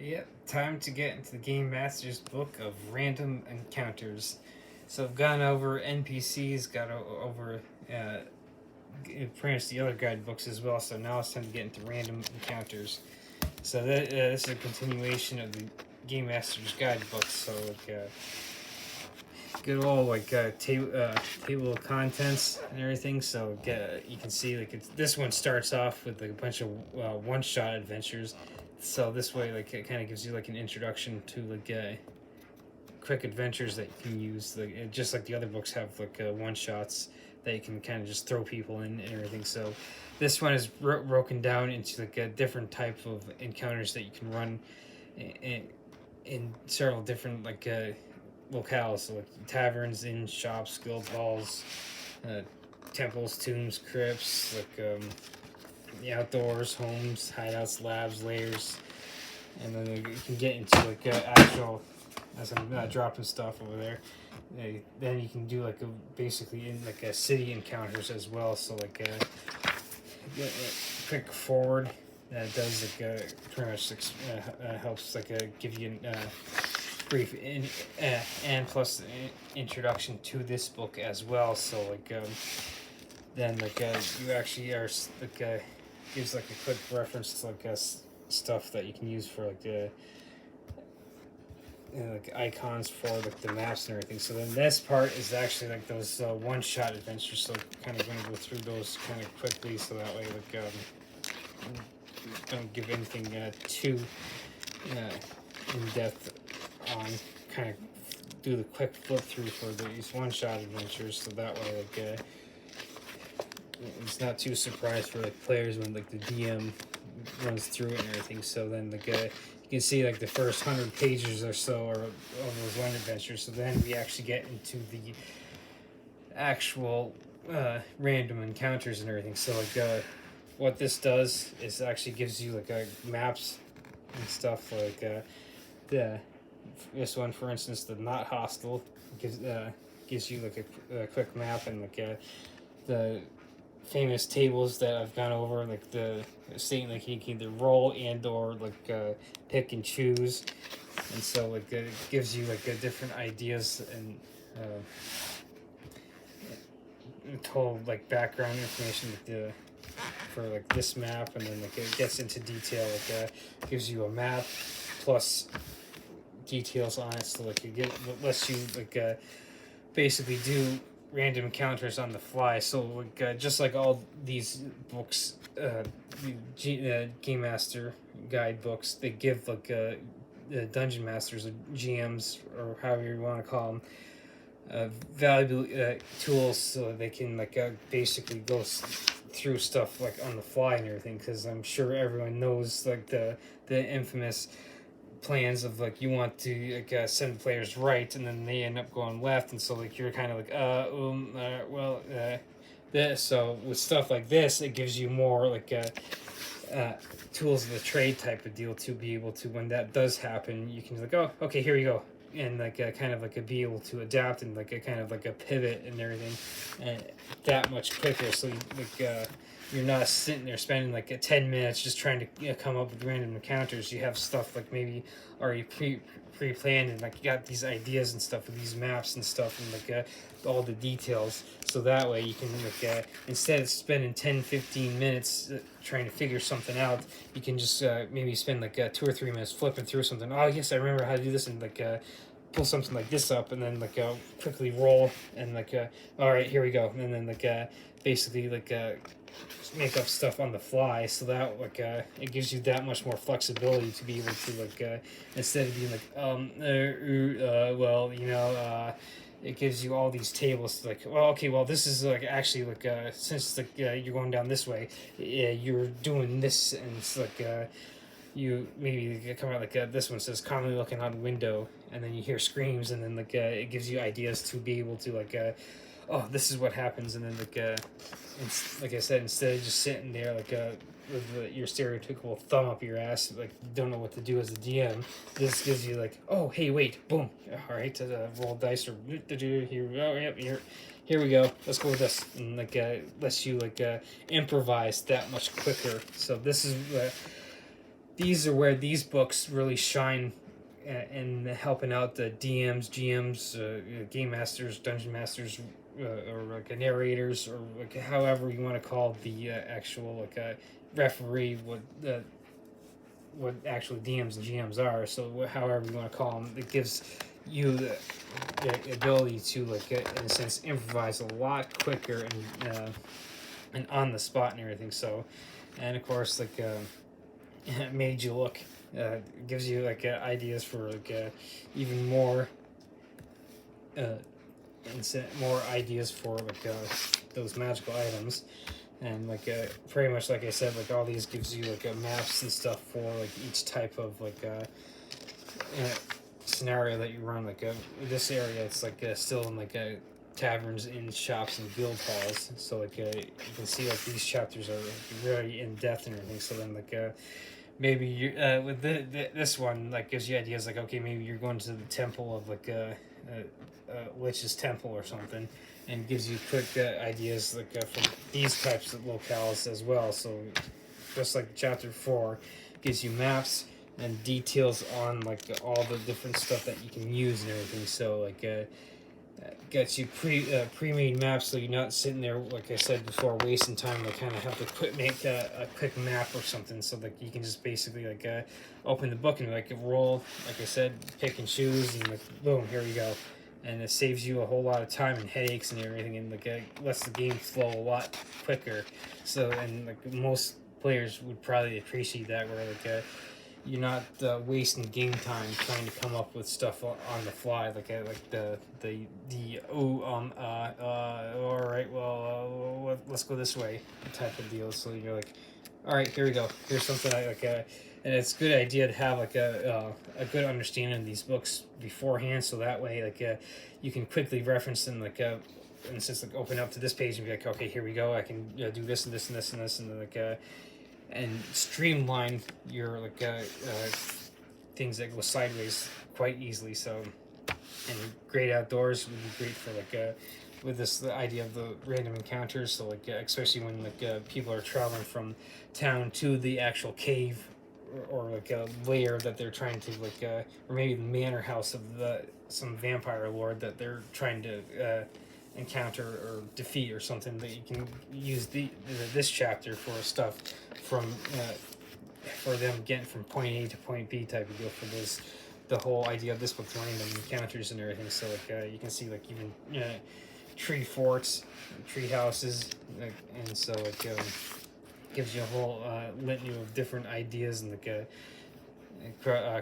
Yep, time to get into the Game Master's book of random encounters. So I've gone over NPCs, over pretty much the other guidebooks as well. So now it's time to get into random encounters. So this is a continuation of the Game Master's guidebook. So good old table of contents and everything. So you can see this one starts off with like a bunch of one-shot adventures. So this way, it kind of gives you like an introduction to quick adventures that you can use, just like the other books have one shots that you can kind of just throw people in and everything. So this one is broken down into a different type of encounters that you can run in several different locales, so like taverns, inns, shops, guild halls, temples, tombs, crypts, the outdoors, homes, hideouts, labs, lairs, and then you can get into actual, as I'm dropping stuff over there. Then you can do basically in a city encounters as well. So quick forward that does pretty much helps give you brief and plus introduction to this book as well. So then you actually are gives a quick reference to stuff that you can use for icons for the maps and everything. So then this part is actually those one-shot adventures. So kind of going to go through those kind of quickly, so that way don't give anything too in depth on. Kind of do the quick flip through for these one-shot adventures, so that way it's not too surprised for players when the DM runs through it and everything. So then you can see the first 100 pages or so are of those one adventures. So then we actually get into the actual random encounters and everything. So what this does is actually gives you maps and stuff this one, for instance, the Not Hostile gives you a quick map and the famous tables that I've gone over, the saying you can either roll and or pick and choose, and so it gives you different ideas and total background information for this map, and then it gets into detail. Gives you a map plus details on it, so it lets you basically do random encounters on the fly. So just like all these books, Game Master guide books, they give the dungeon masters, or GMs, or however you want to call them, valuable tools, so they can basically go through stuff on the fly and everything. Because I'm sure everyone knows the infamous plans of you want to send players right, and then they end up going left, and so you're kind of this. So with stuff like this, it gives you more tools of the trade type of deal to be able to, when that does happen, you can oh, okay, here we go, and kind of be able to adapt and a kind of a pivot and everything, and that much quicker. So you're not sitting there spending 10 minutes just trying to come up with random encounters. You have stuff maybe already pre-planned, and you got these ideas and stuff with these maps and stuff, and all the details. So that way you can instead of spending 10-15 minutes trying to figure something out, you can just maybe spend 2 or 3 minutes flipping through something. Oh yes, I remember how to do this, and pull something like this up, and then quickly roll, and all right, here we go, and then basically make up stuff on the fly, so that it gives you that much more flexibility to be able to instead of being well, it gives you all these tables well, okay, well, this is actually since you're going down this way, you're doing this, and it's you maybe come out this one says commonly looking out a window, and then you hear screams, and then it gives you ideas to be able to oh, this is what happens, and then like I said, instead of just sitting there with your stereotypical thumb up your ass, don't know what to do as a DM, this gives you oh, hey, wait, boom, all right, roll dice, or here, oh, yep, here we go, let's go with this, and lets you improvise that much quicker. So this is these are where these books really shine in helping out the DMs, GMs, game masters, dungeon masters, or like narrators, or like however you want to call the actual like referee. What actually DMs and GMs are. So however you want to call them, it gives you the ability to like in a sense improvise a lot quicker and on the spot and everything. So, and of course like made you look. Gives you like ideas for like even more more ideas for like those magical items, and like pretty much like I said, like all these gives you like maps and stuff for like each type of like scenario that you run. Like this area, it's like still in like taverns, in shops, and guild halls. So like you can see like these chapters are very in depth and everything. So then like maybe you with this one like gives you ideas like, okay, maybe you're going to the temple of like witch's temple or something, and gives you quick ideas like from these types of locales as well. So just like chapter 4 gives you maps and details on like all the different stuff that you can use and everything. So like gets you pre-made maps, so you're not sitting there like I said before wasting time. Like kind of have to make a quick map or something, so that you can just basically like open the book and like roll, like I said, pick and choose, and like boom, here we go. And it saves you a whole lot of time and headaches and everything, and like lets the game flow a lot quicker. So, and like most players would probably appreciate that, where like you're not wasting game time trying to come up with stuff on the fly, like all right, well, let's go this way type of deal. So you're like, all right, here we go. Here's something I like, and it's a good idea to have like a good understanding of these books beforehand, so that way like you can quickly reference them, like and since like open up to this page and be like, okay, here we go. I can do this and this and this and this, and like and streamline your like things that go sideways quite easily. So, and Great Outdoors would be great for like with this the idea of the random encounters. So like especially when like people are traveling from town to the actual cave, or like a lair that they're trying to like or maybe the manor house of some vampire lord that they're trying to encounter or defeat or something, that you can use this chapter for stuff from for them getting from point A to point B type of deal, for this the whole idea of this book, random encounters and everything. So like you can see like even tree forts, tree houses, like, and so like gives you a whole litany of different ideas. And like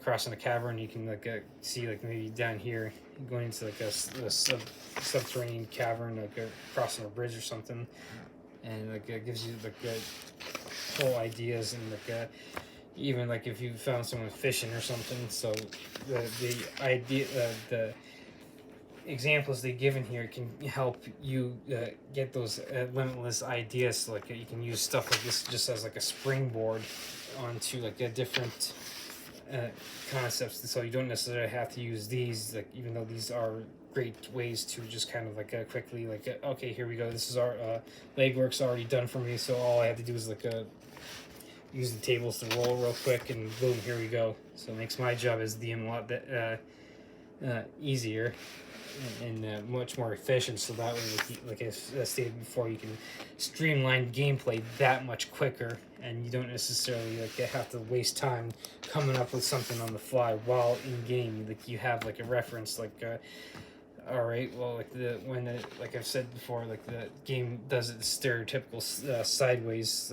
crossing a cavern, you can like see like maybe down here going into like a subterranean cavern, like crossing a bridge or something, and like it gives you like whole ideas. And like even like if you found someone fishing or something, so the idea the examples they give in here can help you get those limitless ideas. So, like you can use stuff like this just as like a springboard onto like a different concepts, so you don't necessarily have to use these, like even though these are great ways to just kind of like quickly like okay, here we go, this is our legwork's already done for me, so all I have to do is like use the tables to roll real quick, and boom, here we go. So it makes my job as DM a lot easier and much more efficient. So that way, like I stated before, you can streamline gameplay that much quicker, and you don't necessarily like have to waste time coming up with something on the fly while in game. Like you have like a reference, like all right, well, like like I've said before, like the game does it stereotypical sideways.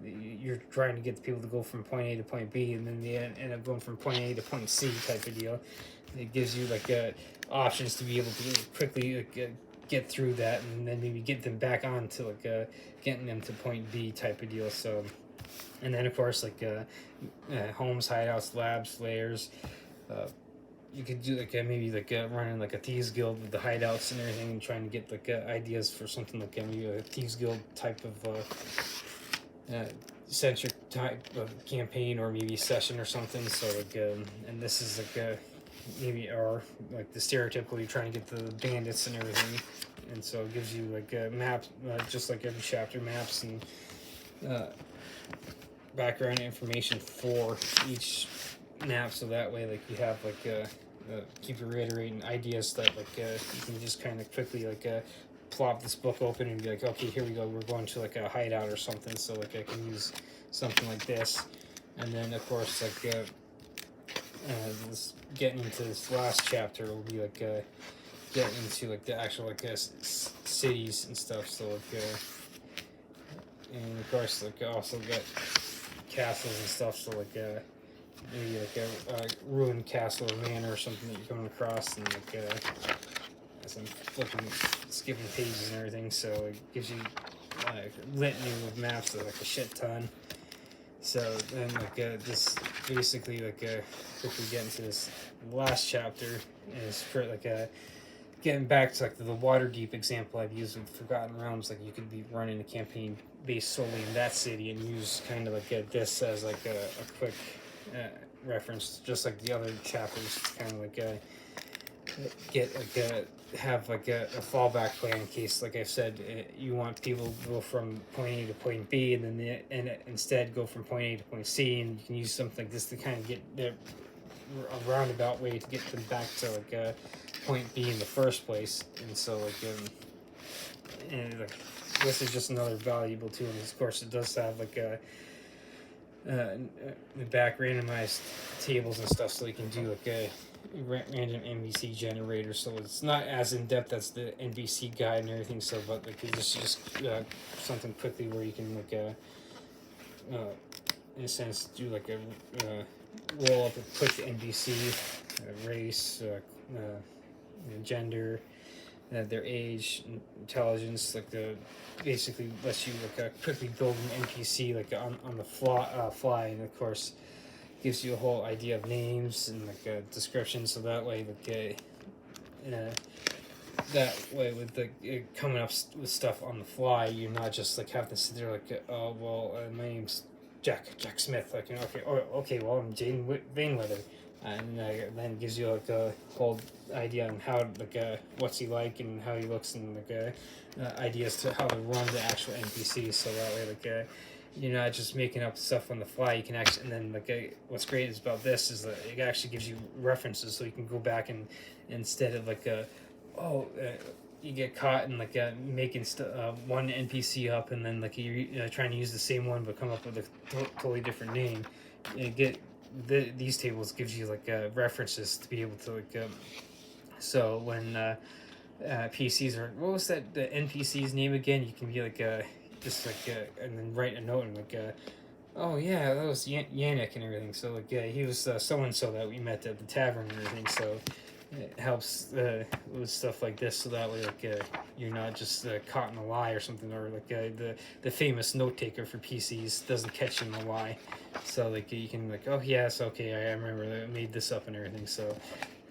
You're trying to get the people to go from point A to point B, and then they end up going from point A to point C type of deal. It gives you like options to be able to quickly get through that, and then maybe get them back on to like getting them to point B type of deal. So, and then of course like homes, hideouts, labs, layers. You could do like maybe like running like a thieves guild with the hideouts and everything, and trying to get like ideas for something like maybe a thieves guild type of centric type of campaign, or maybe session or something. So like and this is like maybe, or like the stereotypical, you're trying to get the bandits and everything, and so it gives you like maps, just like every chapter, maps and background information for each map, so that way like you have like keep reiterating ideas that like you can just kind of quickly like plop this book open and be like, okay, here we go, we're going to like a hideout or something, so like I can use something like this. And then of course like this, getting into this last chapter will be like getting into like the actual like cities and stuff, so like and of course like also got castles and stuff, so like maybe like a ruined castle or manor or something that you're coming across, and like as I'm flipping, skipping pages and everything, so it gives you litany of maps of like a shit ton. So then like this basically like quickly get into this last chapter is for like getting back to like the Waterdeep example I've used with Forgotten Realms. Like you could be running a campaign based solely in that city and use kind of like this as like a quick reference, just like the other chapters. Kind of like get like have like a fallback plan in case, like I've said, you want people to go from point A to point B, and then instead go from point A to point C, and you can use something like this to kind of get a roundabout way to get them back to like point B in the first place. And so like and like this is just another valuable tool, and of course it does have like the back randomized tables and stuff, so you can do like a random NPC generator, so it's not as in-depth as the NPC guide and everything, so but like it's just something quickly where you can like in a sense do like a roll up a quick NPC, race, gender, their age, intelligence, like basically lets you like quickly build an NPC like on the fly, and of course gives you a whole idea of names and like a description, so that way like that way with the coming up with stuff on the fly, you're not just like having to sit there like oh well my name's Jack Smith, like okay, or okay, well I'm Jaden Vainweather, and then it gives you like a whole idea on how like what's he like and how he looks, and like ideas to how to run the actual NPCs, so that way like you're not just making up stuff on the fly. You can actually, and then like what's great is about this is that it actually gives you references, so you can go back and instead of like you get caught in like making one NPC up, and then like you're trying to use the same one but come up with a totally different name. You get these tables gives you like references to be able to like so when PCs are, what was that the NPC's name again? You can be like just like and then write a note and like oh yeah, that was Yannick and everything. So like he was so and so that we met at the tavern and everything. So it helps with stuff like this, so that way like you're not just caught in a lie or something, or like the famous note taker for PCs doesn't catch you in a lie. So like you can like, oh yes, okay, I remember that I made this up and everything. So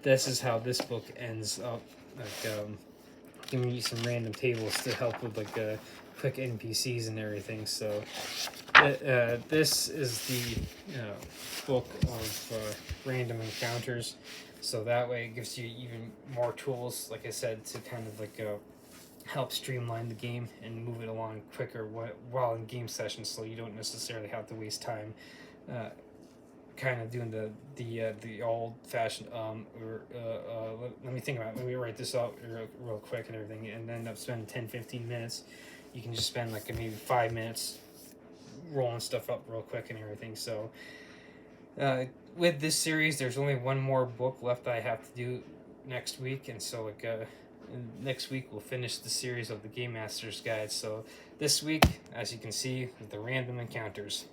this is how this book ends up, like giving you some random tables to help with like quick NPCs and everything. So this is the book of random encounters, so that way it gives you even more tools, like I said, to kind of like help streamline the game and move it along quicker while in game sessions, so you don't necessarily have to waste time kind of doing the old-fashioned let me think about it. Let me write this out real quick and everything, and end up spending 10-15 minutes. You can just spend like maybe 5 minutes rolling stuff up real quick and everything. So with this series, there's only one more book left I have to do next week, and so like next week we'll finish the series of the Game Master's Guide. So this week, as you can see, the random encounters.